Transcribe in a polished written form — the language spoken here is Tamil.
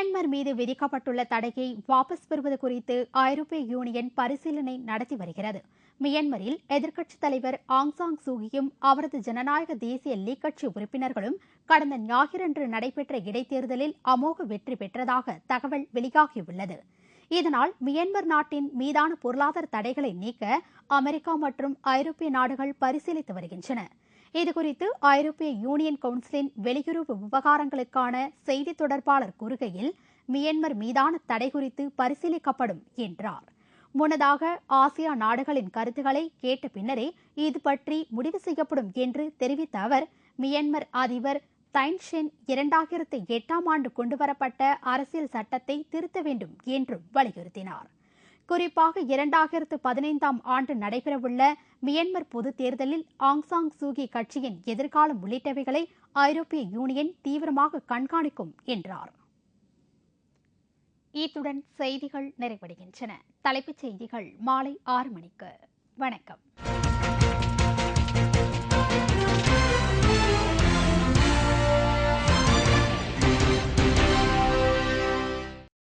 மியான்மர் மீது விதிக்கப்பட்டுள்ள தடையை வாபஸ் பெறுவது குறித்து ஐரோப்பிய யூனியன் பரிசீலனை நடத்தி வருகிறது. மியான்மரில் எதிர்க்கட்சித் தலைவர் ஆங் சாங் சூகியும் அவரது ஜனநாயக தேசிய லீக் கட்சி உறுப்பினர்களும் கடந்த ஞாயிறன்று நடைபெற்ற இடைத்தேர்தலில் அமோக வெற்றி பெற்றதாக தகவல் வெளியாகியுள்ளது. இதனால் மியான்மர் நாட்டின் மீதான பொருளாதார தடைகளை நீக்க அமெரிக்கா மற்றும் ஐரோப்பிய நாடுகள் பரிசீலித்து வருகின்றன. இதுகுறித்து ஐரோப்பிய யூனியன் கவுன்சிலின் வெளியுறவு விவகாரங்களுக்கான செய்தி தொடர்பாளர் கூறுகையில், மியான்மர் மீதான தடை குறித்து பரிசீலிக்கப்படும் என்றார். முன்னதாக ஆசியா நாடுகளின் கருத்துக்களை கேட்ட பின்னரே இது பற்றி முடிவு செய்யப்படும் என்று தெரிவித்த அவர், மியான்மர் அதிபர் தைன் சென் 2008ஆம் ஆண்டு கொண்டுவரப்பட்ட அரசியல் சட்டத்தை திருத்த வேண்டும் என்றும் வலியுறுத்தினார். குறிப்பாக 2015ஆம் ஆண்டு நடைபெறவுள்ள மியான்மர் பொதுத் தேர்தலில் ஆங் சாங் சூகி கட்சியின் எதிர்காலம் உள்ளிட்டவைகளை ஐரோப்பிய யூனியன் தீவிரமாக கண்காணிக்கும் என்றார். இத்துடன் செய்திகள் நிறைவடைகின்றன. தலைப்புச் செய்திகள் மாலை 6 மணிக்கு. வணக்கம்.